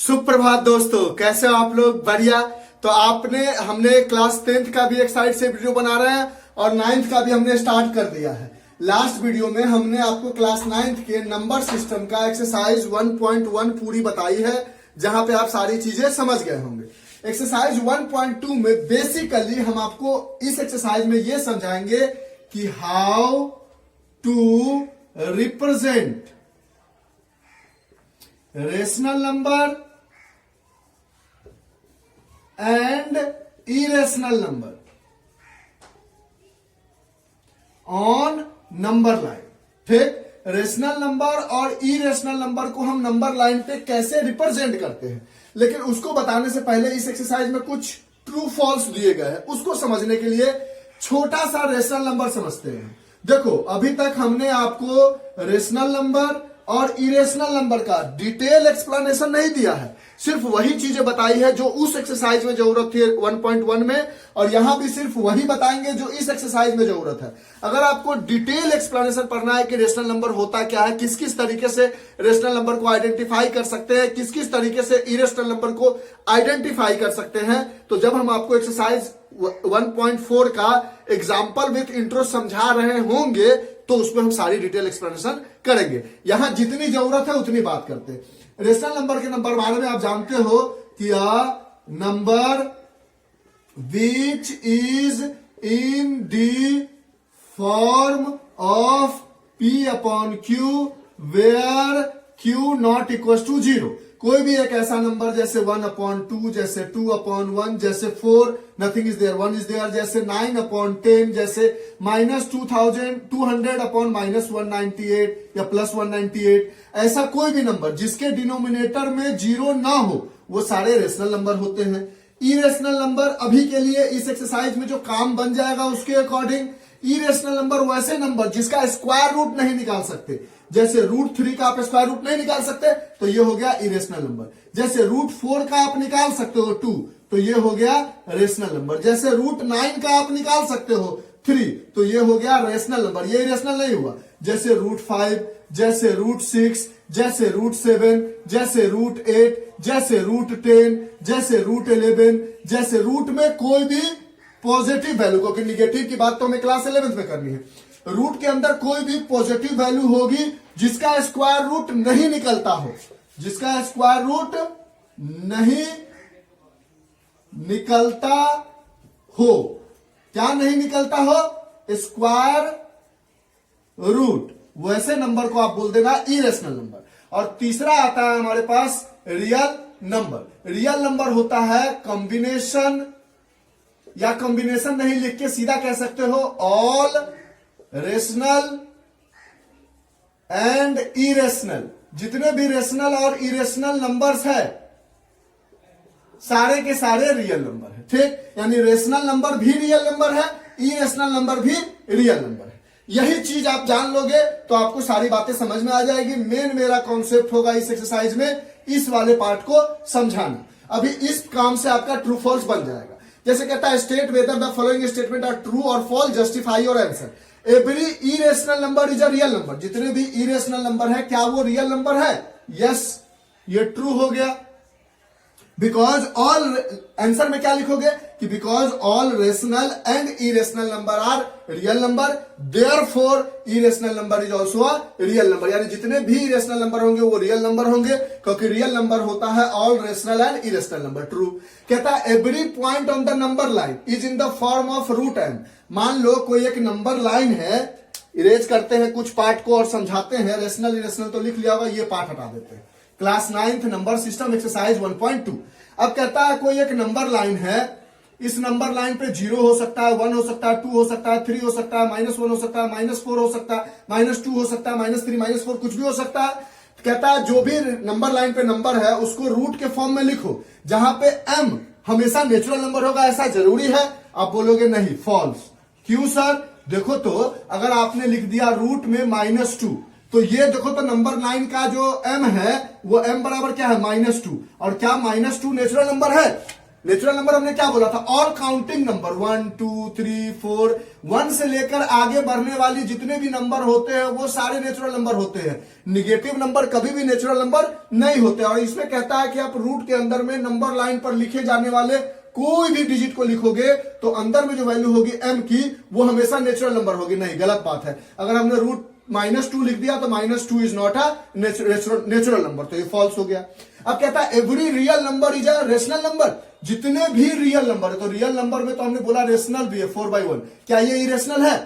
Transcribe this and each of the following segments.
सुप्रभात दोस्तों, कैसे हो आप लोग? बढ़िया। तो हमने क्लास 10th का भी एक साइड से वीडियो बना रहे हैं और 9th का भी हमने स्टार्ट कर दिया है। लास्ट वीडियो में हमने आपको क्लास 9th के नंबर सिस्टम का एक्सरसाइज 1.1 पूरी बताई है, जहां पे आप सारी चीजें समझ गए होंगे। एक्सरसाइज 1.2 में बेसिकली हम आपको इस एक्सरसाइज में ये समझाएंगे कि how to represent rational number and irrational number on number line. ठीक, रेशनल नंबर और इरेशनल नंबर को हम नंबर लाइन पे कैसे रिप्रेजेंट करते हैं, लेकिन उसको बताने से पहले इस एक्सरसाइज में कुछ ट्रू फॉल्स दिए गए हैं, उसको समझने के लिए छोटा सा रेशनल नंबर समझते हैं। देखो, अभी तक हमने आपको रेशनल नंबर और इरेशनल नंबर का डिटेल एक्सप्लेनेशन नहीं दिया है, सिर्फ वही चीजें बताई है जो उस एक्सरसाइज में जरूरत थी 1.1 में, और यहां भी सिर्फ वही बताएंगे जो इस एक्सरसाइज में जरूरत है। अगर आपको डिटेल एक्सप्लेनेशन पढ़ना है कि रेशनल नंबर होता क्या है, किस किस तरीके से रेशनल नंबर को आइडेंटिफाई कर सकते हैं, किस किस तरीके से इरेशनल नंबर को आइडेंटिफाई कर सकते हैं, तो जब हम आपको एक्सरसाइज 1.4 का एग्जाम्पल विथ इंट्रो समझा रहे होंगे तो उसमें हम सारी डिटेल एक्सप्लेनेशन करेंगे। यहां जितनी जरूरत है उतनी बात करते हैं। रेशनल नंबर के नंबर बारे में आप जानते हो कि number which is in the form of P upon Q where Q not equal to 0। कोई भी एक ऐसा नंबर जैसे 1/2, जैसे 2/1, जैसे 4 nothing is there 1 is there, जैसे 9/10, जैसे -200 अपॉन -198 या +198, ऐसा कोई भी नंबर जिसके डिनोमिनेटर में 0 ना हो वो सारे रेशनल नंबर होते हैं। इरेशनल नंबर अभी के लिए इस एक्सरसाइज में जो काम बन जाएगा उसके अकॉर्डिंग, इरेशनल नंबर वैसे नंबर जिसका स्क्वायर रूट नहीं निकाल सकते, जैसे √3 का आप स्क्वायर रूट नहीं निकाल सकते तो ये हो गया इरेशनल नंबर। जैसे √4 का आप निकाल सकते हो 2 तो ये हो गया रेशनल नंबर। जैसे √9 का आप निकाल सकते हो 3 तो ये हो गया रेशनल नंबर, ये इरेशनल नहीं हुआ। जैसे √5, जैसे √6, जैसे √7, जैसे √8, जैसे √10, जैसे √11, जैसे रूट में कोई भी पॉजिटिव वैल्यू, क्योंकि निगेटिव की बात तो हमें क्लास 11th में करनी है। रूट के अंदर कोई भी पॉजिटिव वैल्यू होगी जिसका स्क्वायर रूट नहीं निकलता हो, जिसका स्क्वायर रूट नहीं निकलता हो। क्या नहीं निकलता हो? स्क्वायर रूट, वैसे नंबर को आप बोल देना इरेशनल नंबर। और तीसरा आता है हमारे पास रियल नंबर। रियल नंबर होता है कॉम्बिनेशन, या कॉम्बिनेशन नहीं लिख के सीधा कह सकते हो ऑल रेशनल एंड इरेशनल। जितने भी रेशनल और इरेशनल नंबर्स है सारे के सारे रियल नंबर है। ठीक, यानी रेशनल नंबर भी रियल नंबर है, इरेशनल नंबर भी रियल नंबर है। यही चीज आप जान लोगे तो आपको सारी बातें समझ में आ जाएगी। मेन मेरा कॉन्सेप्ट होगा इस एक्सरसाइज में इस वाले पार्ट को समझाना। अभी इस काम से आपका ट्रू फॉल्स बन जाएगा। जैसे कहता है state whether the following statement are true और false, justify your answer. Every irrational number is a real number. जितने भी इरेशनल नंबर है क्या वो रियल नंबर है? यस, ये ट्रू हो गया। बिकॉज ऑल, आंसर में क्या लिखोगे कि because all rational and irrational number are real number, therefore irrational number is also a real number. यानी जितने भी इरेशनल नंबर होंगे वो रियल नंबर होंगे, क्योंकि रियल नंबर होता है all rational and irrational number. True. कहता है every point on the number line is in the form of √m। मान लो कोई एक नंबर लाइन है, इरेज करते हैं कुछ पार्ट को और समझाते हैं। रेशनल इरेशनल तो लिख लिया होगा, ये पार्ट हटा देते हैं। Class 9th number system exercise 1.2। अब कहता है कोई एक नंबर लाइन है, इस नंबर लाइन पे 0 हो सकता है, 1 हो सकता है, 2 हो सकता है, 3 हो सकता है, -1 हो सकता है, -4 हो सकता है, -2 हो सकता है, -3, -4 कुछ भी हो सकता है। कहता है जो भी नंबर लाइन पे नंबर है उसको रूट के फॉर्म में लिखो, जहां पे m हमेशा नेचुरल नंबर होगा ऐसा जरूरी है? आप बोलोगे नहीं, फॉल्स। क्यों सर? देखो तो अगर आपने लिख दिया रूट में -2 तो ये देखो तो नंबर 9 का जो m है वो m बराबर क्या है? -2। और क्या -2 नेचुरल नंबर है? नेचुरल नंबर हमने क्या बोला था, ऑल काउंटिंग नंबर 1 2 3 4 1 से लेकर आगे बढ़ने वाली जितने भी नंबर होते हैं वो सारे नेचुरल नंबर होते हैं। निगेटिव नंबर कभी भी नेचुरल नंबर नहीं होते। और इसमें कहता है कि आप रूट के अंदर में नंबर लाइन पर लिखे जाने वाले कोई भी डिजिट को लिखोगे तो अंदर में जो वैल्यू होगी m की वो हमेशा नेचुरल नंबर होगी। नहीं, गलत बात है। अगर हमने रूट -2 लिख दिया तो -2 is not a natural number, तो ये फॉल्स हो गया। अब कहता है every real number is a rational number, जितने भी रियल नंबर है, तो रियल नंबर में तो हमने बोला रेशनल भी है 4/1, क्या ये इरेशनल है?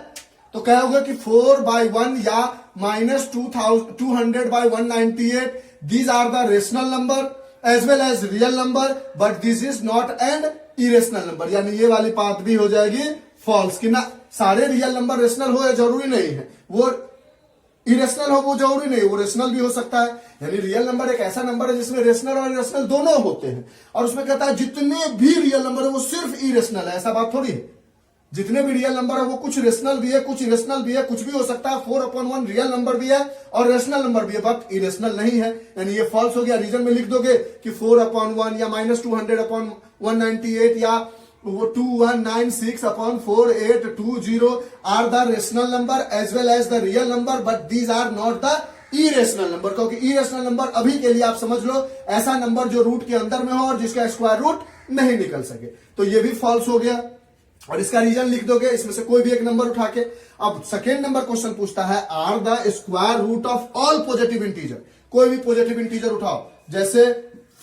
तो कहोगे कि 4/1 या -200/198 these are the rational number as well as real number, but this is not an irrational number, यानी ये वाली बात भी हो जाएगी फॉल्स कि ना सारे रियल नंबर रेशनल हो, जरूरी नहीं है वो इरेशनल हो, वो जरूरी नहीं, वो रेशनल भी हो सकता है। यानी रियल नंबर एक ऐसा नंबर है जिसमें रेशनल और इरेशनल दोनों होते हैं। और उसमें कहता है जितने भी रियल नंबर है वो सिर्फ इरेशनल है, ऐसा बात थोड़ी है। जितने भी रियल नंबर है वो कुछ रेशनल भी है, कुछ इरेशनल भी है, कुछ भी हो सकता है। 4/1 रियल नंबर भी है और रेशनल नंबर भी है, बट इरेशनल नहीं है, यानी ये फॉल्स हो गया। रीजन में लिख दोगे कि 4/1 या -200/198 या 2196/4820 are the rational number as well as the real number, but these are not the irrational number. क्योंकि इरेशनल नंबर अभी के लिए आप समझ लो ऐसा नंबर जो रूट के अंदर में हो और जिसका स्क्वायर रूट नहीं निकल सके, तो ये भी फॉल्स हो गया। और इसका रीजन लिख दोगे इसमें से कोई भी एक नंबर उठा के। अब सेकेंड नंबर क्वेश्चन पूछता है are the square root of all positive integer, कोई भी पॉजिटिव इंटीजर उठाओ, जैसे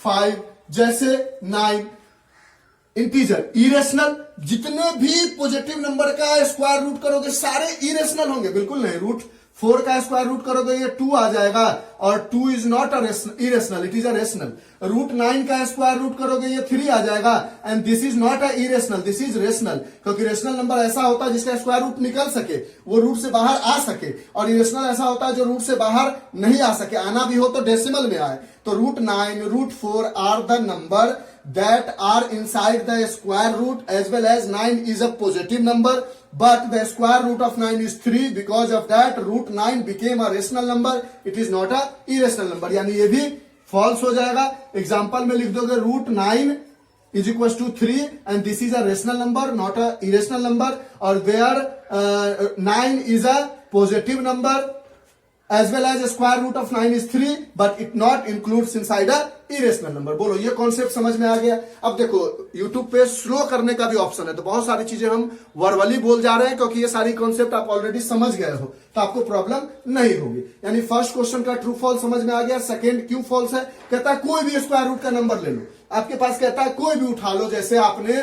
5, जैसे 9, इंटीजर इरेशनल, जितने भी पॉजिटिव नंबर का स्क्वायर रूट करोगे सारे इरेशनल होंगे, बिल्कुल नहीं। रूट 4 का स्क्वायर रूट करोगे ये 2 आ जाएगा और 2 is not irrational, it is a rational. Root 9 का स्क्वायर रूट करोगे ये 3 आ जाएगा and this is not a irrational, this is rational. क्योंकि रेशनल नंबर ऐसा होता है जिसका स्क्वायर रूट निकल सके, वो रूट से बाहर आ सके, और इरेशनल ऐसा होता है जो रूट से बाहर नहीं आ सके, आना भी हो तो डेसिमल में आए। तो root 9, root 4 are the number that are inside the square root as well as 9 is a positive number, but the square root of 9 is 3, because of that root 9 became a rational number, it is not a irrational number, यानी ये भी false हो जाएगा। Example में लिख दोगे root 9 is equals to 3 and this is a rational number not a irrational number, or where 9 is a positive number as well as square root of 9 is 3 but it not includes inside a irrational number। बोलो ये concept समझ में आ गया? अब देखो YouTube पे slow करने का भी ऑप्शन है, तो बहुत सारी चीजें हम वर्बली बोल जा रहे हैं क्योंकि ये सारी कॉन्सेप्ट आप ऑलरेडी समझ गए हो, तो आपको प्रॉब्लम नहीं होगी। यानी फर्स्ट क्वेश्चन का ट्रू फॉल्स समझ में आ गया। सेकंड क्यों फॉल्स है, कहता है कोई भी स्क्वायर रूट का नंबर ले लो, आपके पास कहता है कोई भी उठा लो, जैसे आपने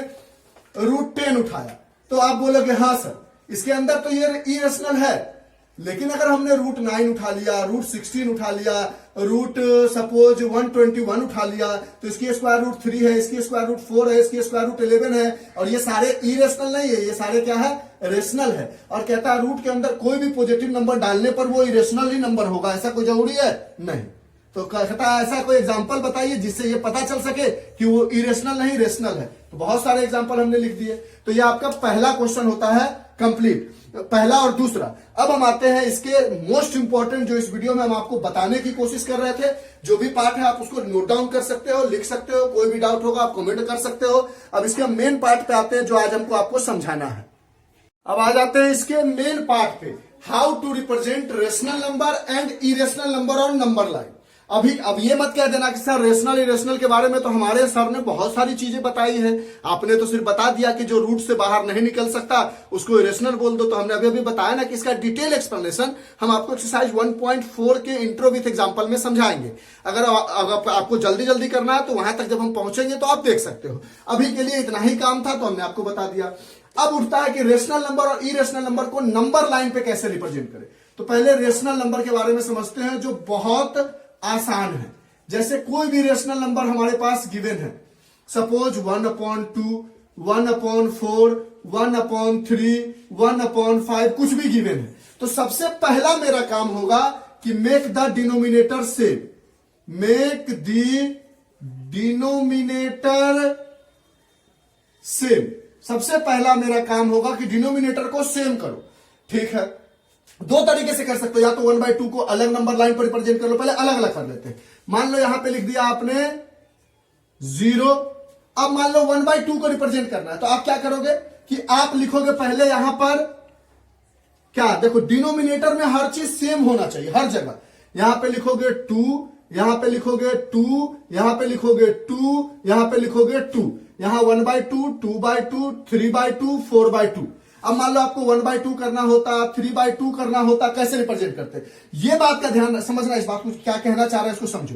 रूट 10 उठाया तो आप बोलोगे हाँ सर इसके अंदर तो ये इरेशनल है, लेकिन अगर हमने रूट 9 उठा लिया, रूट 16 उठा लिया, रूट सपोज 121 उठा लिया, तो इसकी स्क्वायर रूट 3 है, इसकी स्क्वायर रूट 4 है, इसकी स्क्वायर रूट 11 है, और ये सारे इरेशनल नहीं है, ये सारे क्या है, रेशनल है। और कहता है रूट के अंदर कोई भी पॉजिटिव नंबर डालने पर वो इरेशनल ही नंबर होगा, ऐसा कोई जरूरी है नहीं। तो कहता है ऐसा कोई एग्जाम्पल बताइए जिससे ये पता चल सके कि वो इरेशनल नहीं रेशनल है। तो बहुत सारे एग्जाम्पल हमने लिख दिए। तो ये आपका पहला क्वेश्चन होता है कंप्लीट, पहला और दूसरा। अब हम आते हैं इसके मोस्ट इंपॉर्टेंट, जो इस वीडियो में हम आपको बताने की कोशिश कर रहे थे। जो भी पार्ट है आप उसको नोट डाउन कर सकते हो, लिख सकते हो, कोई भी डाउट होगा आप कमेंट कर सकते हो। अब इसके मेन पार्ट पे आते हैं जो आज हमको आपको समझाना है। अब आ जाते हैं इसके मेन पार्ट पे, how to represent rational number and irrational number on number line. अब ये मत कह देना कि सर रेशनल इरेशनल के बारे में तो हमारे सर ने बहुत सारी चीजें बताई है, आपने तो सिर्फ बता दिया कि जो रूट से बाहर नहीं निकल सकता उसको इरेशनल बोल दो। तो हमने अभी अभी बताया ना कि इसका डिटेल एक्सप्लेनेशन हम आपको एक्सरसाइज 1.4 के इंट्रो विथ एग्जांपल में समझाएंगे। अगर आपको जल्दी जल्दी करना है तो वहां तक जब हम पहुंचेंगे तो आप देख सकते हो। अभी के लिए इतना ही काम था तो हमने आपको बता दिया। अब उठता है कि रेशनल नंबर और इरेशनल नंबर को नंबर लाइन पे कैसे रिप्रेजेंट करें। तो पहले रेशनल नंबर के बारे में समझते हैं जो बहुत आसान है। जैसे कोई भी रेशनल नंबर हमारे पास गिवन है, सपोज 1/2, 1/4, 1/3, 1/5, कुछ भी गिवन है, तो सबसे पहला मेरा काम होगा कि make the denominator same, make the denominator same. सबसे पहला मेरा काम होगा कि डिनोमिनेटर को सेम करो। ठीक है, दो तरीके से कर सकते हो, या तो 1/2 को अलग नंबर लाइन पर रिप्रेजेंट कर लो, पहले अलग अलग कर लेते हैं। मान लो यहां पे लिख दिया आपने 0 अब मान लो 1/2 को रिप्रेजेंट करना है, तो आप क्या करोगे कि आप लिखोगे पहले यहां पर क्या, देखो डिनोमिनेटर में हर चीज सेम होना चाहिए हर जगह। यहां पे लिखोगे 2, यहां पे लिखोगे 2, यहां पे लिखोगे 2, यहां पे लिखोगे 2, यहां 1/2, 2/2, 3/2, 4/2। अब मान लो आपको 1/2 करना होता, 3/2 करना होता, कैसे रिप्रेजेंट करते, ये बात का ध्यान समझना, इस बात को क्या कहना चाह रहे हैं इसको समझो।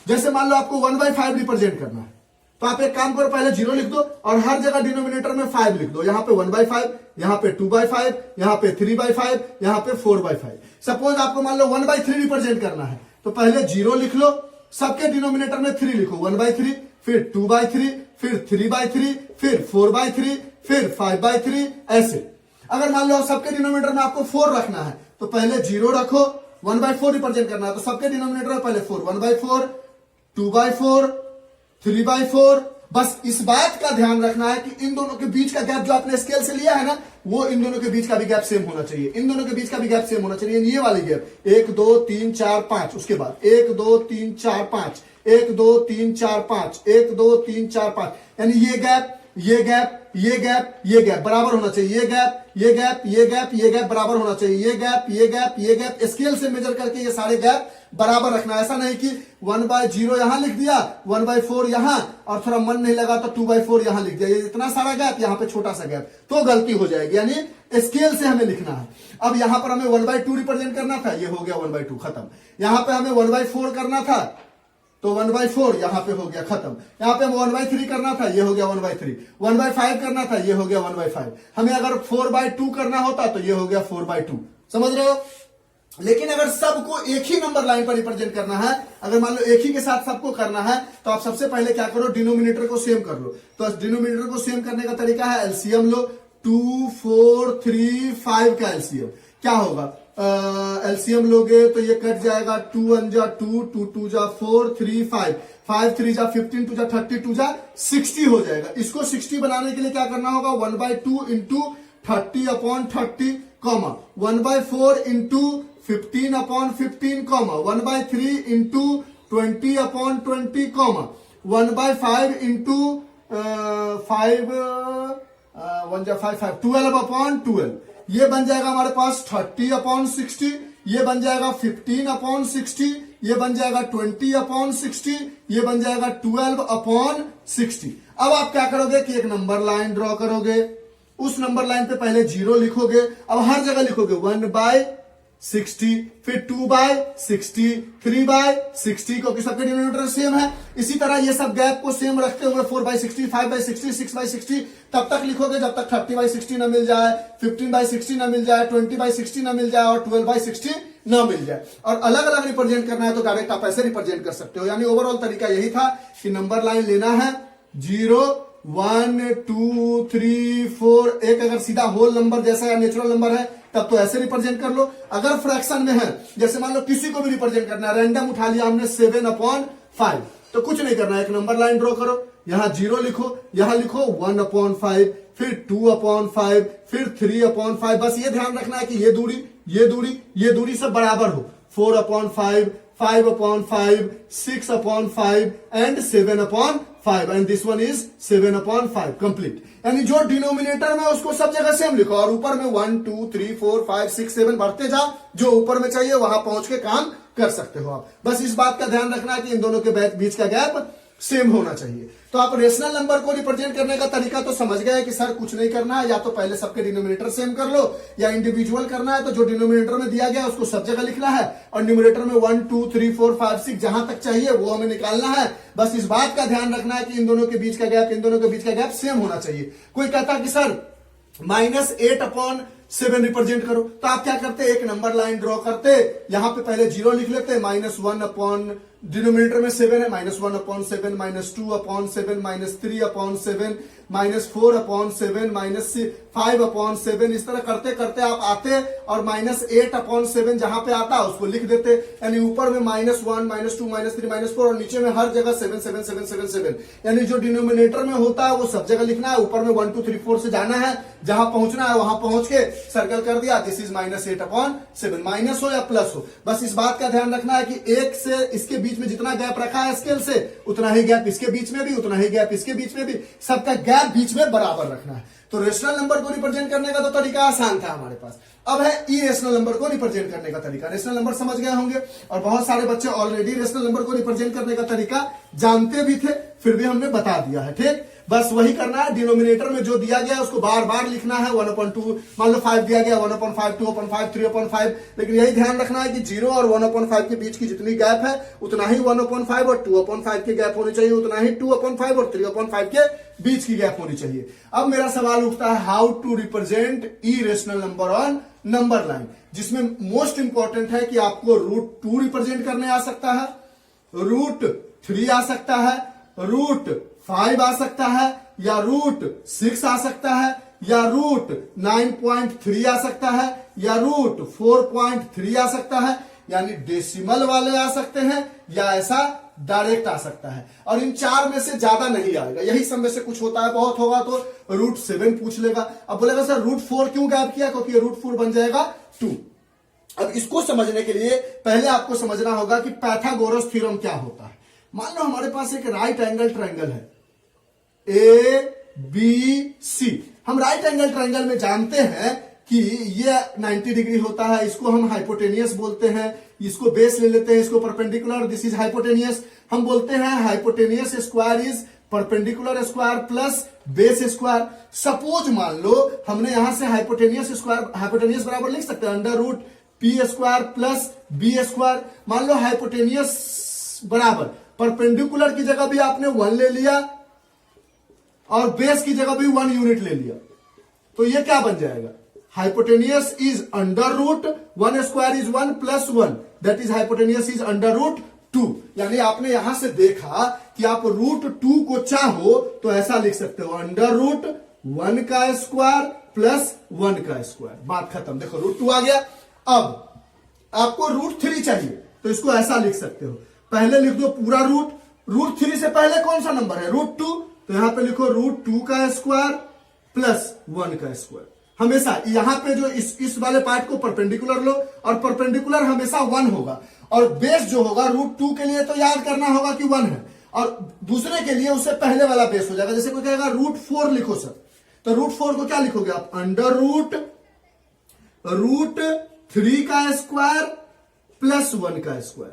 जैसे मान लो आपको 1/5 रिप्रेजेंट करना है, तो आप एक काम करो, पहले 0 लिख दो और हर जगह डिनोमिनेटर में 5 लिख दो। यहां पे 1/5, यहां पे 2/5, यहां पे 3/5, यहां पे 4/5। सपोज आपको मान लो 1/3 रिप्रेजेंट करना है, तो पहले 0 लिख लो, सबके डिनोमिनेटर में 3 लिखो, 1/3, फिर 2/3, फिर 3/3, फिर 4/3, फिर 5/3, ऐसे। अगर मान लो सबके डिनोमिनेटर में आपको 4 रखना है, तो पहले 0 रखो, 1/4 रिप्रेजेंट करना है, तो सबके डिनोमिनेटर में पहले 4, 1/4, 2/4, 3/4। बस इस बात का ध्यान रखना है कि इन दोनों के बीच का गैप जो आपने स्केल से लिया है ना, वो इन दोनों के बीच का भी गैप सेम होना चाहिए, इन दोनों के बीच का भी गैप सेम होना चाहिए। ये वाली गैप 1 2 3 4 5, उसके बाद 1 2 3 4 5, 1 2 3 4 5, 1 2 3 4 5, यानी ये गैप, ये गैप, ये गैप, ये गैप बराबर होना चाहिए, ये गैप, ये गैप, ये गैप, ये गैप बराबर होना चाहिए, ये गैप, ये गैप, ये गैप, स्केल से मेजर करके ये सारे गैप बराबर रखना। ऐसा नहीं कि 1/0 यहां लिख दिया, 1/4 यहां, और थोड़ा मन नहीं लगा तो 2/4 यहां लिख दिया, ये इतना सारा गैप, यहां पे छोटा सा गैप, तो गलती हो जाएगी। यानी स्केल से हमें लिखना है। अब यहां पर हमें 1/2 रिप्रेजेंट करना था, ये हो गया 1/2 खत्म। यहां पे हमें 1/4 करना था, तो 1/4 यहां पे हो गया खत्म। यहां पे 1/3 करना था, ये हो गया 1/3। 1/5 करना था, ये हो गया 1/5। हमें अगर 4/2 करना होता तो ये हो गया 4/2। समझ रहे हो? लेकिन अगर सबको एक ही नंबर लाइन पर रिप्रेजेंट करना है, अगर मान लो एक ही के साथ सबको करना है, तो आप सबसे पहले क्या करो, डिनोमिनेटर को सेम कर लो। तो डिनोमिनेटर को सेम करने का तरीका है एलसीएम लो, 2 4 3 5 का एलसीएम क्या होगा, एलसीएम लोगे तो ये कट जाएगा, 2 1 जा 2, 2 2 जा 4, 3 5, 5 3 जा 15, 2 जा 30, 2 जा 60 हो जाएगा। इसको 60 बनाने के लिए क्या करना होगा, 1/2 इंटू 30/30, 1/4 इंटू 15/15, 1/3 इंटू 20/20, 1/5 इंटू 5 1 जा 5 5, 12/12। ये बन जाएगा हमारे पास 30/60, ये बन जाएगा 15/60, ये बन जाएगा 20/60, ये बन जाएगा 12/60। अब आप क्या करोगे कि एक नंबर लाइन ड्रॉ करोगे, उस नंबर लाइन पे पहले 0 लिखोगे, अब हर जगह लिखोगे 1/60, फिर 2/60, 3/60, क्योंकि सबके डिनोमिनेटर सेम है। इसी तरह ये सब गैप को सेम रखते हुए 4/60, 5/60, 6/60 तब तक लिखोगे जब तक 30/60 ना मिल जाए, 15/60 ना मिल जाए, 20/60 ना मिल जाए और 12/60 ना मिल जाए। और अलग अलग रिप्रेजेंट करना है तो डायरेक्ट आप ऐसे रिप्रेजेंट कर सकते हो। यानी ओवरऑल तरीका यही था कि नंबर लाइन लेना है 0 1 2 3 4, एक अगर सीधा होल नंबर जैसा या नेचुरल नंबर है तब तो ऐसे रिप्रेजेंट कर लो। अगर फ्रैक्शन में है, जैसे मान लो किसी को भी रिप्रेजेंट करना है, रैंडम उठा लिया हमने 7/5, तो कुछ नहीं करना है, एक नंबर लाइन ड्रॉ करो, यहां 0 लिखो, यहां लिखो 1/5, फिर 2/5, फिर 3/5। बस ये ध्यान रखना है कि ये दूरी, ये दूरी, ये दूरी सब बराबर हो, 4/5, 5/5, 6/5 and 7/5, and this one is 7/5 complete. यानी जो डिनोमिनेटर में उसको सब जगह सेम लिखो और ऊपर में 1 2 3 4 5 6 7 बढ़ते जाओ, जो ऊपर में चाहिए वहां पहुंच के काम कर सकते हो आप। बस इस बात का ध्यान रखना है कि इन दोनों के बीच का गैप सेम होना चाहिए। तो आप रेशनल नंबर को रिप्रेजेंट करने का तरीका तो समझ गए कि सर कुछ नहीं करना है, या तो पहले सबके डिनोमिनेटर सेम कर लो, या इंडिविजुअल करना है तो जो डिनोमिनेटर में दिया गया उसको सब जगह लिखना है, और न्यूमरेटर में 1 2 3 4 5 6 जहां तक चाहिए वो हमें निकालना है। बस इस बात का ध्यान रखना है कि इन दोनों के बीच का गैप, इन दोनों के बीच का गैप सेम होना चाहिए। कोई कहता कि सर -8/7 रिप्रेजेंट करो, तो आप क्या करते, एक नंबर लाइन ड्रॉ करते, यहां पे पहले 0 लिख लेते, -1 डिनोमिनेटर में 7 है, -1/7, -2/7, -3/7, -4/7, -5/7, इस तरह करते करते आप आते और -8/7 जहां पे आता उसको लिख देते। यानी ऊपर में -1, -2, -3, -4 और नीचे में हर जगह 7 7 7 7 7। यानी जो डिनोमिनेटर में होता है वो सब जगह लिखना है, ऊपर में 1 2 3 4 से जाना है, जहां पहुंचना है वहां पहुंच के सर्कल कर दिया, दिस इज -8/7, माइनस हो या प्लस हो। बस इस बात का ध्यान रखना है कि एक से इसके बीच बीच में जितना गैप रखा है स्केल से, उतना ही गैप इसके बीच में भी, उतना ही गैप इसके बीच में भी, सबका गैप बीच में बराबर रखना है। तो रेशनल नंबर को रिप्रेजेंट करने का तो तरीका आसान था हमारे पास। अब है इरेशनल नंबर को रिप्रेजेंट करने का तरीका। रेशनल नंबर समझ गए होंगे और बहुत सारे बच्चे ऑलरेडी रेशनल नंबर को रिप्रेजेंट करने का तरीका जानते भी थे, फिर भी हमने बता दिया है। ठीक, बस वही करना है। डिनोमिनेटर में जो दिया गया उसको बार बार लिखना है। 1/2 मान लो 5 दिया गया, 1/5, 2/5, 3/5, लेकिन यही ध्यान रखना है कि 0 और 1/5 के बीच की जितनी गैप है उतना ही 1/5 और 2/5 की गैप होनी चाहिए, उतना ही 2/5 और 3/5 के बीच की गैप होनी चाहिए। अब मेरा सवाल उठता है how to represent irrational number on number line, जिसमें मोस्ट इंपॉर्टेंट है कि आपको √2 रिप्रेजेंट करने आ सकता है, √3 आ सकता है, √5 आ सकता है, या √6 आ सकता है, या √9.3 आ सकता है, या √4.3 आ सकता है। यानी डेसिमल वाले आ सकते हैं या ऐसा डायरेक्ट आ सकता है, और इन 4 में से ज्यादा नहीं आएगा। यही सब में से कुछ होता है, बहुत होगा तो √7 पूछ लेगा। अब बोलेगा सर √4 क्यों गैप किया, क्योंकि √4 बन जाएगा 2। अब इसको समझने के लिए पहले आपको समझना होगा कि पाइथागोरस थ्योरम क्या होता है। मान लो हमारे पास एक राइट एंगल ट्रायंगल है ABC। हम राइट एंगल ट्रायंगल में जानते हैं कि ये 90 डिग्री होता है, इसको हम हाइपोटेनियस बोलते हैं। इसको बेस ले लेते हैं, इसको परपेंडिकुलर, दिस इज हाइपोटेनियस। हम बोलते हैं hypotenuse square is perpendicular square plus base square. Suppose मान लो हमने यहां से हाइपोटेनियस बराबर लिख सकते हैं √P² प्लस B²। मान लो हाइपोटेनियस बराबर परपेंडिकुलर की जगह भी आपने 1 ले लिया और बेस की जगह भी 1 यूनिट ले लिया, तो ये क्या बन जाएगा, hypotenuse is √1² is 1 plus 1, that is hypotenuse is √2। यानी आपने यहां से देखा कि आप √2 को चाहो तो ऐसा लिख सकते हो √1² प्लस 1²। बात खत्म। देखो √2 आ गया। अब आपको √3 चाहिए तो इसको ऐसा लिख सकते हो, पहले लिख दो पूरा √3 से पहले कौन सा नंबर है, √2, तो यहां पे लिखो √2² प्लस 1²। हमेशा यहां पे जो इस वाले पार्ट को परपेंडिकुलर लो, और परपेंडिकुलर हमेशा 1 होगा, और बेस जो होगा √2 के लिए तो याद करना होगा कि 1 है, और दूसरे के लिए उससे पहले वाला बेस हो जाएगा। जैसे कोई कहेगा √4 लिखो सर, तो √4 को क्या लिखोगे आप, √3² प्लस 1²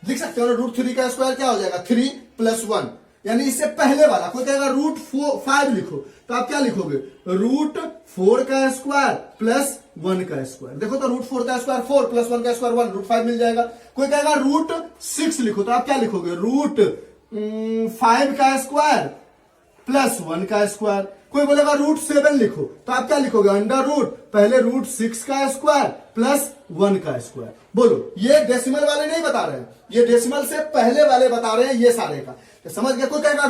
लिख सकते हो। √3² क्या हो जाएगा, 3 प्लस 1, यानी इससे पहले वाला। कोई कहेगा √5 लिखो, तो आप क्या लिखोगे, √4² प्लस 1²। देखो तो √4² 4 प्लस 1² 1, √5 मिल जाएगा। कोई कहेगा √6 लिखो, तो आप क्या लिखोगे, √5² प्लस 1²। कोई बोलेगा √7 लिखो, तो आप क्या लिखोगे, पहले √6² प्लस 1²। बोलो, ये डेसिमल वाले नहीं बता रहे हैं, ये डेसिमल से पहले वाले बता रहे हैं, ये सारे का। तो समझ गए। कोई कहेगा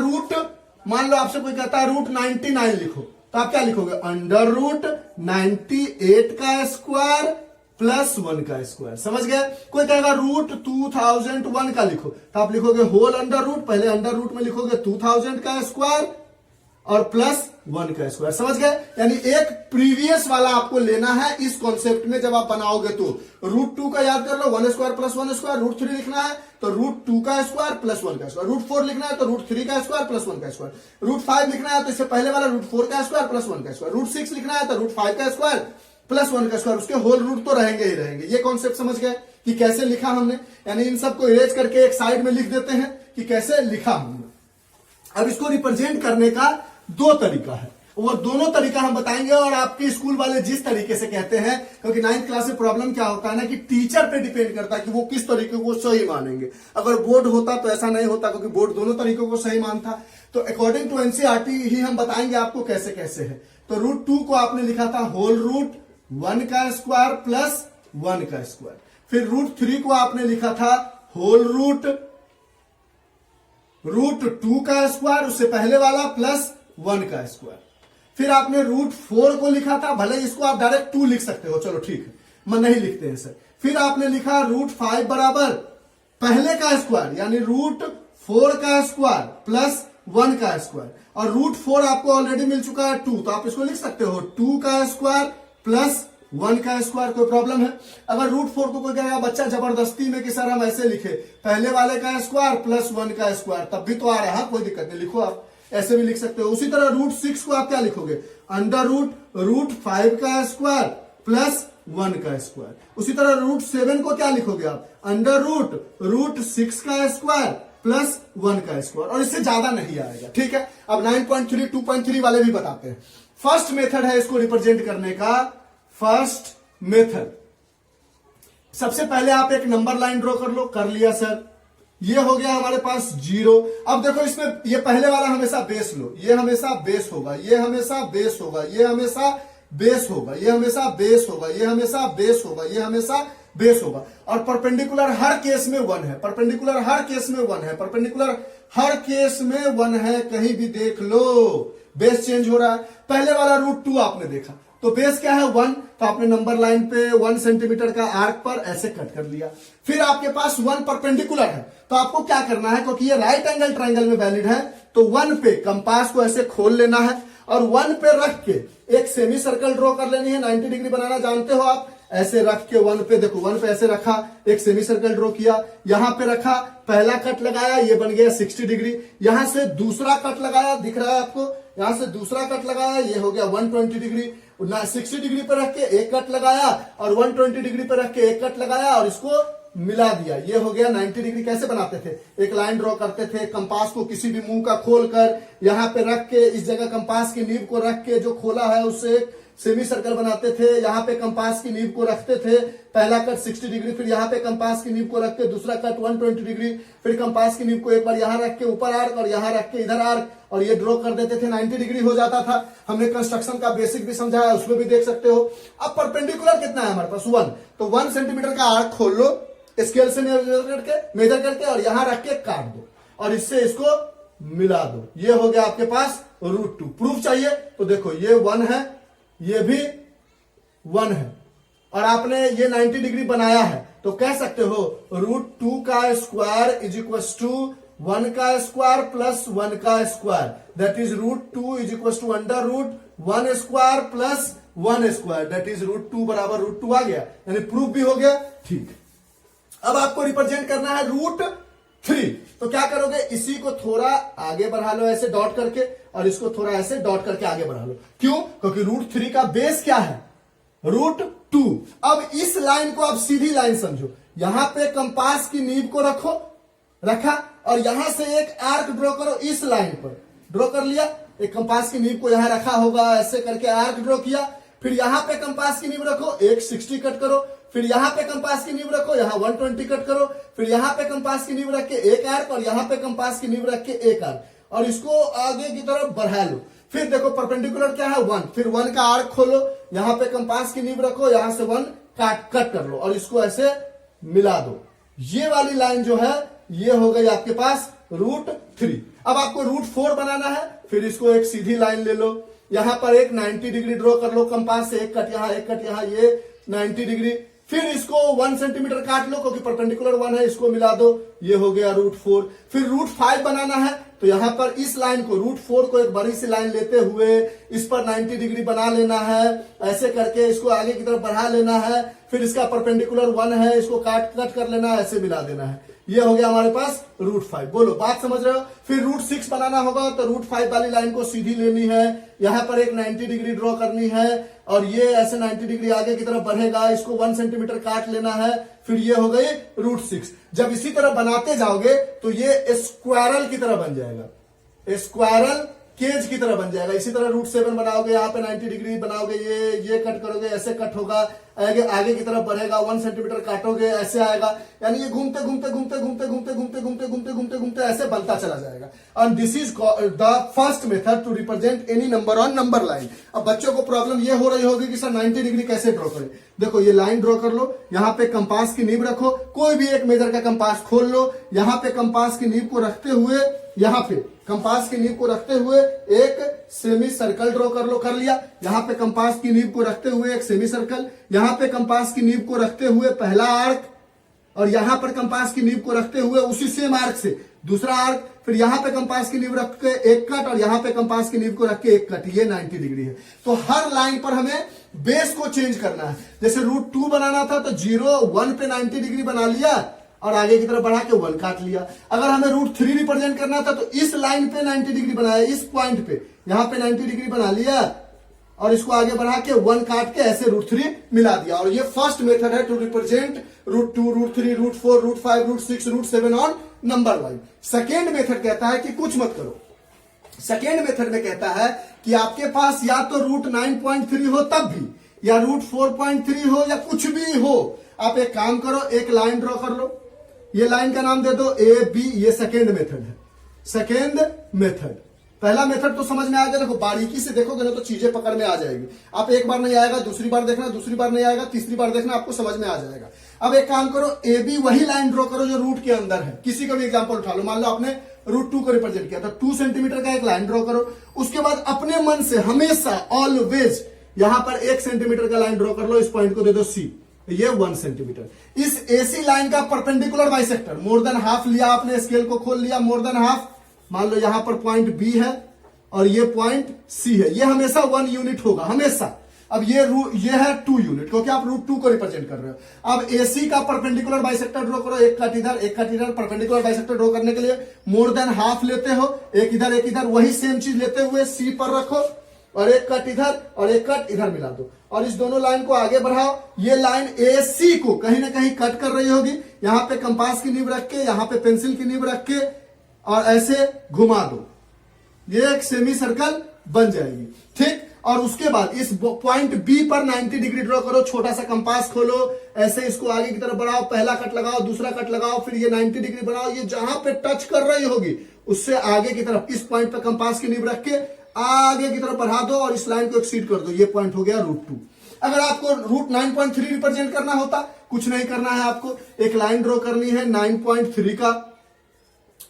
मान लो आपसे कोई कहता है √99 लिखो, तो आप क्या लिखोगे, √98² प्लस 1²। समझ गए। कोई कहेगा √2001 का लिखो, तो आप लिखोगे होल √, पहले √, में लिखोगे 2000² और प्लस 1²। समझ गए। यानी एक प्रीवियस वाला आपको लेना है इस कॉन्सेप्ट में। जब आप बनाओगे तो √2 का याद कर लो, 1² प्लस 1²। √3 लिखना है तो √2² प्लस 1²। √4 लिखना है तो √3² प्लस 1²। √5 लिखना है तो इससे पहले वाला √4² प्लस 1²। √6 लिखना है तो √5² प्लस 1²। उसके होल रूट तो रहेंगे ही रहेंगे। ये कॉन्सेप्ट समझ गए कि कैसे लिखा हमने। यानी इन सबको इरेज करके एक साइड में लिख देते हैं कि कैसे लिखा हमने। अब इसको रिप्रेजेंट करने का 2 तरीका है, वो दोनों तरीका हम बताएंगे। और आपके स्कूल वाले जिस तरीके से कहते हैं, क्योंकि 9th क्लास में प्रॉब्लम क्या होता है ना कि टीचर पे डिपेंड करता है कि वो किस तरीके को सही मानेंगे। अगर बोर्ड होता तो ऐसा नहीं होता, क्योंकि बोर्ड दोनों तरीकों को सही मानता। तो अकॉर्डिंग टू एनसीईआरटी ही हम बताएंगे आपको कैसे कैसे है। तो √2 को आपने लिखा था होल √1² प्लस 1²। फिर √3 को आपने लिखा था होल √2², उससे पहले वाला प्लस 1²। फिर आपने √4 को लिखा था, भले इसको आप डायरेक्ट 2 लिख सकते हो, चलो ठीक है, मैं नहीं लिखते हैं सर। फिर आपने लिखा √5 बराबर पहले का स्क्वायर, यानी √4² प्लस 1²। और √4 आपको ऑलरेडी मिल चुका है 2, तो आप इसको लिख सकते हो 2² प्लस 1 का स्क्वायर। कोई प्रॉब्लम है? अगर √4 को कोई कहेगा बच्चा जबरदस्ती में कि सर हम ऐसे लिखे, पहले वाले का स्क्वायर प्लस 1 का स्क्वायर, तब भी तो आ रहा है, कोई दिक्कत नहीं, लिखो आप, ऐसे भी लिख सकते हो। उसी तरह √6 को आप क्या लिखोगे? अंडर √5 का स्क्वायर प्लस 1 का स्क्वायर। उसी तरह √7 को क्या लिखोगे आप? अंडर √6 का स्क्वायर प्लस 1 का स्क्वायर, और इससे ज्यादा नहीं आएगा। ठीक है, अब 9.3 2.3 वाले भी बताते हैं। फर्स्ट मेथड है इसको रिप्रेजेंट करने का, फर्स्ट मेथड। सबसे पहले आप एक नंबर लाइन ड्रॉ कर लो। कर लिया सर, ये हो गया हमारे पास 0। अब देखो इसमें ये पहले वाला हमेशा बेस लो, ये हमेशा बेस होगा, ये हमेशा बेस होगा, ये हमेशा बेस होगा, ये हमेशा बेस होगा, ये हमेशा बेस होगा, ये हमेशा बेस होगा। और परपेंडिकुलर हर केस में 1 है, परपेंडिकुलर हर केस में 1 है, परपेंडिकुलर हर केस में 1 है, कहीं भी देख लो बेस चेंज हो रहा है। पहले वाला √2 आपने देखा, तो बेस क्या है? 1, तो आपने नंबर लाइन पे 1 सेंटीमीटर का आर्क पर ऐसे कट कर लिया। फिर आपके पास 1 परपेंडिकुलर है, तो आपको क्या करना है, क्योंकि ये राइट एंगल ट्रायंगल में वैलिड है, तो 1 पे कंपास को ऐसे खोल लेना है और 1 पे रख के एक सेमी सर्कल ड्रॉ कर लेनी है। 90 डिग्री बनाना जानते हो आप, ऐसे रख के 1 पे, देखो 1 पे ऐसे रखा, एक सेमी सर्कल ड्रॉ किया, यहां पे रखा, पहला कट लगाया, ये बन गया 60 डिग्री। यहां से दूसरा कट लगाया, दिख रहा है आपको, यहां से दूसरा कट लगाया, ये हो गया 120 डिग्री। 60 डिग्री पर रख के एक कट लगाया और 120 डिग्री पर रख के एक कट लगाया और इसको मिला दिया, ये हो गया 90 डिग्री। कैसे बनाते थे? एक लाइन ड्रॉ करते थे, कंपास को किसी भी मुंह का खोलकर यहां पे रख के, इस जगह कंपास की नीब को रख के जो खोला है उससे सेमी सर्कल बनाते थे, यहां पे कंपास की नीब को रखते थे, पहला कट 60 डिग्री, फिर यहां पे कंपास की नीब को रख के दूसरा कट 120 डिग्री, फिर कंपास की नीब को एक बार यहां रख के ऊपर आर्क और यहां रख के इधर आर्क, और ये ड्रॉ कर देते थे, 90 डिग्री हो जाता था। हमने कंस्ट्रक्शन का बेसिक भी समझाया, उसमें भी देख सकते हो। अब परपेंडिकुलर कितना है हमारे पास? 1, तो 1 सेंटीमीटर का आर्क खोल लो स्केल से मेजर करके और यहां रख के काट दो और इससे इसको मिला दो, ये हो गया आपके पास √2। प्रूफ चाहिए तो देखो ये 1 है, ये भी 1 है, और आपने ये 90 डिग्री बनाया है, तो कह सकते हो √2 का स्क्वायर इज इक्वल टू 1 का स्क्वायर प्लस 1 का square, that is √2 is equal to under √1 square plus 1 square, that is √2 बराबर √2 आ गया, यानी प्रूफ भी हो गया। ठीक, अब आपको रिप्रेजेंट करना है √3, तो क्या करोगे? इसी को थोड़ा आगे बढ़ा लो ऐसे डॉट करके, और इसको थोड़ा ऐसे डॉट करके आगे बढ़ा लो। क्यों? क्योंकि √3 का बेस क्या है? √2। अब इस लाइन को आप सीधी लाइन समझो, यहां पे कंपास की नीब को रखा और यहां से एक आर्क ड्रॉ करो, इस लाइन पर ड्रॉ कर लिया, एक कंपास की नीब को यहां रखा होगा, ऐसे करके आर्क ड्रॉ किया, फिर यहां पे कंपास की नीब रखो, एक 60 कट करो, फिर यहां पे कंपास की नीब रखो, यहां 120 कट करो, फिर यहां पे कंपास की नीब रख के एक आर्क और यहां पे कंपास की नीब रख के एक आर्क, और इसको आगे की तरफ बढ़ा लो। फिर देखो परपेंडिकुलर क्या है? 1, फिर 1 का आर्क खोलो, यहां पे कंपास की नीब रखो, यहां से 1 कट कर लो और इसको ऐसे मिला दो। ये वाली लाइन जो है ये हो गई आपके पास √3। अब आपको √4 बनाना है, फिर इसको एक सीधी लाइन ले लो, यहां पर एक 90 डिग्री ड्रॉ कर लो, कंपास से एक कट यहां एक कट यहां, ये 90 डिग्री, फिर इसको 1 सेंटीमीटर काट लो क्योंकि परपेंडिकुलर 1 है, इसको मिला दो, ये हो गया √4। फिर √5 बनाना है, तो यहां पर इस लाइन को √4 को एक बड़ी सी लाइन लेते हुए इस पर 90 डिग्री बना लेना है, ऐसे करके इसको आगे की तरफ बढ़ा लेना है, फिर इसका परपेंडिकुलर 1 है, इसको कट कर लेना है, ऐसे मिला देना है, ये हो गया हमारे पास √5। बोलो बात समझ रहे हो? फिर √6 बनाना होगा, तो √5 वाली लाइन को सीधी लेनी है, यहां पर एक 90 डिग्री ड्रॉ करनी है और ये ऐसे 90 डिग्री आगे की तरफ बढ़ेगा, इसको 1 सेंटीमीटर काट लेना है, फिर ये हो गई √6। जब इसी तरह बनाते जाओगे तो ये स्क्वायरल की तरह बन जाएगा, स्क्वायरल केज की तरह बन जाएगा। इसी तरह √7 बनाओगे, यहाँ पे 90 डिग्री बनाओगे, ये कट करोगे, ऐसे कट होगा, आगे की तरफ बढ़ेगा, 1 सेंटीमीटर काटोगे, ऐसे आएगा, यानी ये घूमते घूमते घूमते घूमते घूमते घूमते घूमते घूमते घूमते घूमते ऐसे बनता चला जाएगा। And this is the first method to represent any number on number line. अब बच्चों को प्रॉब्लम ये हो रही होगी कि सर 90 डिग्री कैसे ड्रॉ करें? देखो ये लाइन ड्रॉ कर लो, यहाँ पे कंपास की नीब रखो, कोई भी एक मेजर का कंपास खोल लो, यहाँ पे कंपास की नीब को रखते हुए, यहाँ पे कंपास की नीब को रखते हुए एक सेमी सर्कल ड्रॉ कर लो, कर लिया, यहाँ पे कंपास की नीब को रखते हुए एक सेमी सर्कल, यहाँ पे कंपास की नीब को रखते हुए पहला आर्क, और यहां पर कंपास की नीब को रखते हुए उसी सेम आर्क से दूसरा आर्क, फिर यहां पे कंपास की नीब रख के एक कट और यहां पे कंपास की नीब को रख के एक कट, ये 90 डिग्री है। तो हर लाइन पर हमें बेस को चेंज करना है। जैसे √2 बनाना था तो 0 1 पे 90 डिग्री बना लिया और आगे की तरफ बढ़ा के 1 काट लिया। अगर हमें √3 रिप्रेजेंट करना था तो इस लाइन पे 90 डिग्री बनाया, इस पॉइंट पे यहां पे 90 डिग्री बना लिया और इसको आगे बढ़ा के 1 काट के ऐसे √3 मिला दिया। और ये फर्स्ट मेथड है to represent √2, √3, √4, √5, √6, √7 on number wise. Second method कहता है कि कुछ मत करो। सेकेंड मेथड में कहता है कि आपके पास या तो √9.3 हो तब भी, या √4.3 हो, या कुछ भी हो, आप एक काम करो, एक लाइन ड्रॉ कर लो। ये लाइन का नाम दे दो AB। ये सेकेंड मेथड है। सेकेंड मेथड, पहला मेथड तो समझ में आ गया। देखो बारीकी से देखोगे ना तो चीजें पकड़ में आ जाएगी। आप एक बार नहीं आएगा, दूसरी बार देखना, दूसरी बार नहीं आएगा, तीसरी बार देखना, आपको समझ में आ जाएगा। अब एक काम करो, AB वही लाइन ड्रॉ करो जो रूट के अंदर है। किसी का भी एग्जांपल उठा लो, मान लो आपने √2 को रिप्रेजेंट किया था, 2 सेंटीमीटर का एक लाइन ड्रॉ करो। उसके बाद अपने मन से हमेशा ऑलवेज यहां पर 1 सेंटीमीटर का लाइन ड्रॉ कर लो। इस पॉइंट को दे दो C, ये 1 सेंटीमीटर। इस AC लाइन का perpendicular bisector more than half लिया आपने, स्केल को खोल लिया, मोर देन हाफ। मान लो यहां पर पॉइंट B है और ये पॉइंट C है, ये हमेशा 1 यूनिट होगा, हमेशा। अब ये है 2 यूनिट, क्योंकि आप √2 को रिप्रेजेंट कर रहे हो। अब AC का परपेंडिकुलर बाइसेक्टर ड्रॉ करो, एक कट इधर, एक कट इधर। परपेंडिकुलर बाइसेक्टर ड्रॉ करने के लिए मोर देन हाफ लेते हो, एक इधर एक इधर, वही सेम चीज लेते हुए C पर रखो और एक कट इधर और एक कट इधर मिला दो और इस दोनों लाइन को आगे बढ़ाओ। ये लाइन AC को कहीं ना कहीं कट कर रही होगी। यहां पे कंपास की नीब रख के, यहां पे पेंसिल की नीब रख के और ऐसे घुमा दो, ये एक सेमी सर्कल बन जाएगी, ठीक। और उसके बाद इस पॉइंट B पर 90 डिग्री ड्रॉ करो, छोटा सा कंपास खोलो, ऐसे इसको आगे की तरफ बढ़ाओ, पहला कट लगाओ, दूसरा कट लगाओ, फिर ये 90 डिग्री बनाओ। ये जहां पे टच कर रही होगी उससे आगे की तरफ इस पॉइंट पे कंपास की नीब रख के आगे की तरफ बढ़ा दो और इस लाइन को एक्सीड कर दो। ये पॉइंट हो गया √2। अगर आपको √9.3 रिप्रेजेंट करना होता, कुछ नहीं करना है, आपको एक लाइन ड्रॉ करनी है 9.3 का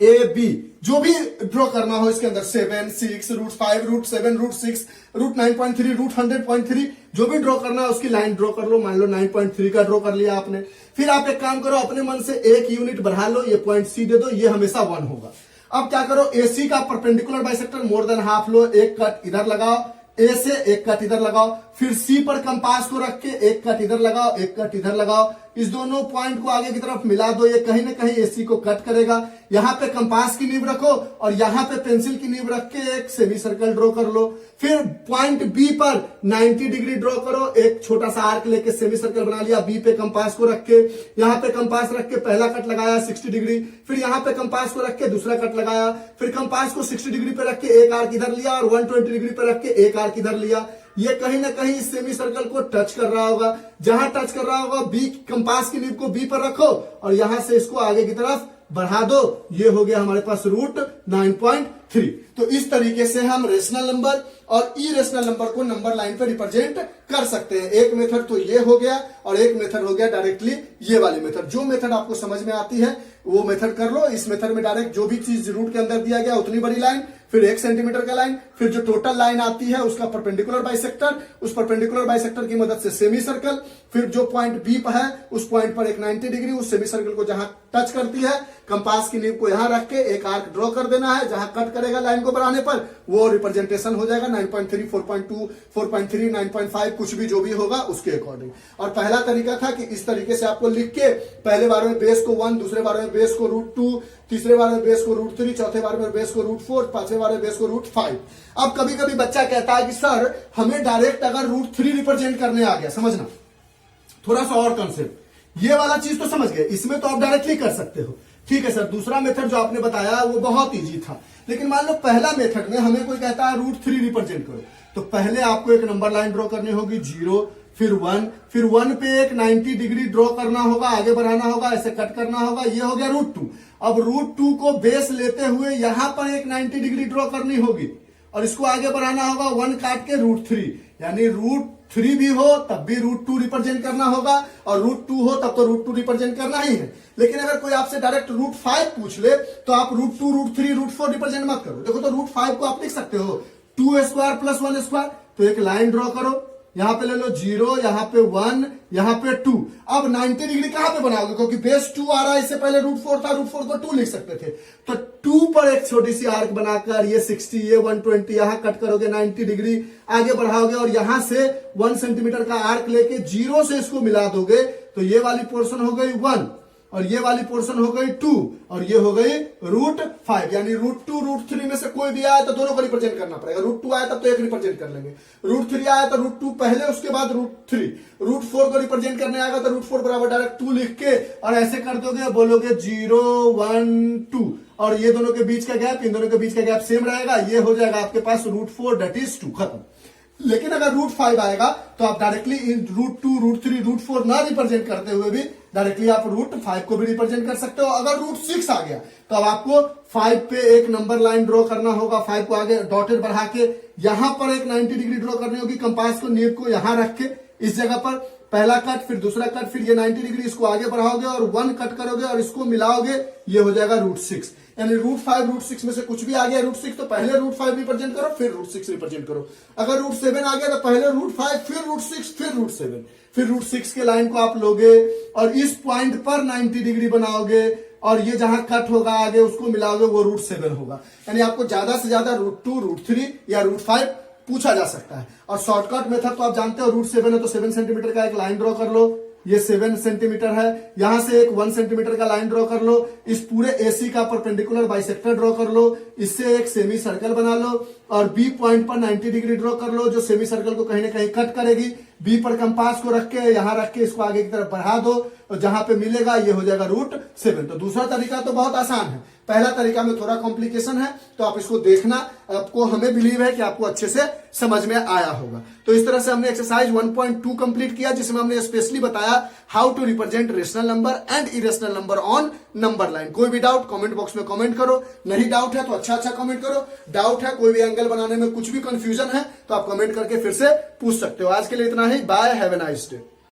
AB, जो भी ड्रॉ करना हो इसके अंदर 7, 6, √5, √7, √6, √9.3, √100.3, जो भी ड्रॉ करना है उसकी लाइन ड्रॉ कर लो। मान लो 9.3 का ड्रॉ कर लिया आपने। फिर आप एक काम करो, अपने मन से 1 यूनिट बढ़ा लो, ये पॉइंट C दे दो, ये हमेशा 1 होगा। अब क्या करो, AC का perpendicular bisector more than half लो, एक कट इधर लगाओ, A से एक कट इधर लगाओ, फिर C पर कंपास को रख के एक कट इधर लगाओ, एक कट इधर लगाओ। इस दोनों पॉइंट को आगे की तरफ मिला दो, ये कहीं ना कहीं AC को कट करेगा। यहां पे कंपास की नीब रखो और यहां पे पेंसिल की नीब रख के एक सेमी सर्कल ड्रॉ कर लो। फिर पॉइंट B पर 90 डिग्री ड्रॉ करो, एक छोटा सा आर्क लेके सेमी सर्कल बना लिया। B पे कंपास को रख के, यहां पे कंपास रख के पहला कट लगाया 60 डिग्री, फिर यहां पे कंपास को रख के दूसरा कट लगाया, फिर कंपास को 60 डिग्री पे रख के एक आर्क इधर लिया और 120 डिग्री पे रख के एक आर्क इधर लिया। ये कहीं ना कहीं इस सेमी सर्कल को टच कर रहा होगा। जहां टच कर रहा होगा B कंपास की नीब को B पर रखो और यहां से इसको आगे की तरफ बढ़ा दो। ये हो गया हमारे पास √9.3। तो इस तरीके से हम रेशनल नंबर और इरेशनल नंबर को नंबर लाइन पे रिप्रेजेंट कर सकते हैं। एक मेथड तो ये हो गया और एक मेथड हो गया डायरेक्टली ये वाली मेथड। जो मेथड आपको समझ में आती है वो मेथड कर लो। इस मेथड में डायरेक्ट जो भी चीज रूट के अंदर दिया गया उतनी बड़ी लाइन, फिर 1 सेंटीमीटर का लाइन, फिर जो टोटल लाइन आती है उसका परपेंडिकुलर बाइसेक्टर, उस परपेंडिकुलर बाइसेक्टर की मदद से सेमी सर्कल, फिर जो पॉइंट B पर है उस पॉइंट पर एक 90 डिग्री उस सेमी सर्कल को जहां टच करती है कंपास की नीब को यहां रख के एक आर्क ड्रॉ कर देना है। जहां कट करेगा लाइन को बढ़ाने पर वो रिप्रेजेंटेशन हो जाएगा 9.3, 4.2, 4.3, 9.5, कुछ भी जो भी होगा उसके अकॉर्डिंग। और पहला तरीका था कि इस तरीके से आपको लिख के पहले बार में बेस को 1, दूसरे बार में बेस को √2, तीसरे बार में बेस को √3, चौथे बार में बेस को √4, पांचवें बार में बेस को √5। अब कभी कभी बच्चा कहता है कि सर हमें डायरेक्ट अगर √3 रिप्रेजेंट करने आ गया, समझना थोड़ा सा और कॉन्सेप्ट, ये वाला चीज तो समझ गए, इसमें तो आप डायरेक्टली कर सकते हो, ठीक है सर। दूसरा मेथड जो आपने बताया वो बहुत इजी था, लेकिन मान लो पहला मेथड में हमें कोई कहता है √3 रिप्रेजेंट करो, तो पहले आपको एक नंबर लाइन ड्रॉ करनी होगी 0, फिर 1, फिर 1 पे एक 90 डिग्री ड्रॉ करना होगा, आगे बढ़ाना होगा, ऐसे कट करना होगा। ये हो गया √2। अब √2 को बेस लेते हुए यहां पर एक 90 डिग्री ड्रॉ करनी होगी और इसको आगे बढ़ाना होगा 1 काट के √3, यानी √3 भी हो तब भी √2 रिप्रेजेंट करना होगा और √2 हो तब तो √2 रिप्रेजेंट करना ही है। लेकिन अगर कोई आपसे डायरेक्ट √5 पूछ ले तो आप √2, √3, √4 रिप्रेजेंट मत करो। देखो तो √5 को आप लिख सकते हो 2² + 1², तो एक लाइन ड्रॉ करो, यहाँ पे ले लो 0, यहाँ पे 1, यहाँ पे 2। अब 90 डिग्री कहां पे बनाओगे, क्योंकि बेस 2 आ रहा है, इससे पहले √4 था, √4 को 2 लिख सकते थे, तो 2 पर एक छोटी सी आर्क बनाकर ये 60, ये 120, यहां कट करोगे 90 डिग्री आगे बढ़ाओगे और यहां से 1 सेंटीमीटर का आर्क लेके 0 से इसको मिला दोगे, तो ये वाली पोर्शन हो गई 1 और ये वाली पोर्शन हो गई 2 और ये हो गई √5, यानी √2 √3 में से कोई भी आया तो दोनों को रिप्रेजेंट करना पड़ेगा। √2 आया तब तो एक रिप्रेजेंट कर लेंगे, √3 आया तो √2 पहले, उसके बाद √3, √4 को रिप्रेजेंट करने आएगा तो √4 बराबर डायरेक्ट 2 लिख के और ऐसे कर दोगे, बोलोगे 0 1 2 और ये दोनों के बीच का गैप, इन दोनों के बीच का गैप सेम रहेगा, ये हो जाएगा आपके पास √4 दैट इज 2, खत्म। लेकिन अगर √5 आएगा तो आप डायरेक्टली इन √2 √3 √4 ना रिप्रेजेंट करते हुए भी डायरेक्टली आप √5 को भी रिप्रेजेंट कर सकते हो। अगर √6 आ गया तो अब आपको 5 पे एक नंबर लाइन ड्रॉ करना होगा, 5 को आगे डॉटेड बढ़ा के यहां पर एक 90 डिग्री ड्रॉ करनी होगी, कंपास को नीब को यहां रख के इस जगह पर पहला कट, फिर दूसरा कट, फिर ये 90 डिग्री इसको आगे बढ़ाओगे और 1 कट करोगे और इसको मिलाओगे, ये हो जाएगा √6। यानी √5 √6 में से कुछ भी आ गया √6 तो पहले √5 रिप्रेजेंट करो, फिर √6 रिप्रेजेंट करो। अगर √7 आ गया तो पहले √5 फिर √6 फिर √7, फिर √6 के लाइन को आप लोगे और इस पॉइंट पर 90 डिग्री बनाओगे और ये जहां कट होगा आगे उसको मिलाओगे, वो √7 होगा। यानी आपको ज्यादा से ज्यादा √2 √3 या √5 पूछा जा सकता है। और शॉर्टकट मेथड तो आप जानते हो, √7 है तो 7 सेंटीमीटर का एक लाइन ड्रॉ कर लो, ये 7 सेंटीमीटर है, यहां से एक 1 सेंटीमीटर का लाइन ड्रॉ कर लो, इस पूरे AC का परपेंडिकुलर बाइसेक्टर ड्रॉ कर लो, इससे एक सेमी सर्कल बना लो और B पॉइंट पर 90 डिग्री ड्रॉ कर लो, जो सेमी सर्कल को कहीं ना कहीं कट करेगी। B पर कंपास को रख के यहां रख के इसको आगे की तरफ बढ़ा दो और जहां पे मिलेगा ये हो जाएगा √7। तो दूसरा तरीका तो बहुत आसान है, पहला तरीका में थोड़ा कॉम्प्लिकेशन है, तो आप इसको देखना, आपको हमें बिलीव है कि आपको अच्छे से समझ में आया होगा। तो इस तरह से हमने एक्सरसाइज 1.2 कंप्लीट किया, जिसमें हमने स्पेशली बताया how to represent rational number and irrational number on number line. कोई भी डाउट कमेंट बॉक्स में कमेंट करो, नहीं डाउट है तो अच्छा कमेंट करो, डाउट है कोई भी एंगल बनाने में कुछ भी कंफ्यूजन है तो आप कमेंट करके फिर से पूछ सकते हो। आज के लिए इतना ही, bye, have a nice day.